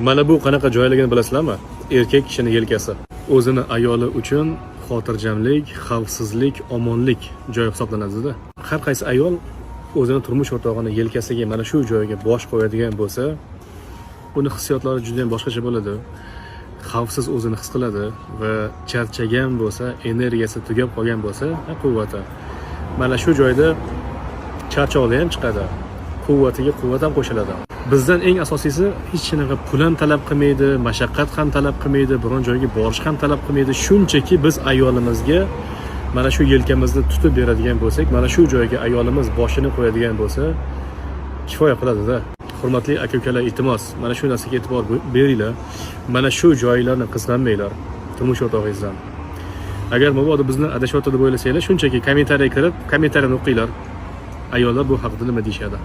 Mana bu qanaqa joyligini bilasizlarmi? Erkak kishini yelkasi. O'zini ayoli uchun xotirjamlik, xavfsizlik, omonlik joyi hisoblanadi-da. Har qaysi ayol o'zini turmush o'rtog'ini yelkasiga mana shu joyga bosh qo'yadigan bo'lsa, uni hissiyotlari juda ham boshqacha bo'ladi. Xavfsiz o'zini his qiladi va charchagan bo'lsa, energiyasi tugab qolgan bo'lsa, quvvati. Mana shu joyda charchoqlar ham chiqadi. Quvvatiga quvvat ham qo'shiladi. Bizdan eng asosiysi hech qanaqa pul ham talab qilmaydi, mashaqqat ham talab qilmaydi, biron joyga borish ham talab qilmaydi. Shunchaki biz ayolimizga mana shu yelkamizni tutib beradigan bo'lsak, mana shu joyga ayolimiz boshini qo'yadigan bo'lsa, kifoya qiladi-da. Hurmatli aka-ukalar, iltimos, mana shu narsaga e'tibor beringlar. Mana shu joylarni qizg'anmanglar turmush o'rtog'ingizdan. Agar mabodo bizni adashyapti deb o'ylasanglar, shunchaki kommentariya kirib, kommentariyani o'qinglar. Ayollar bu haqida nima deyishadi?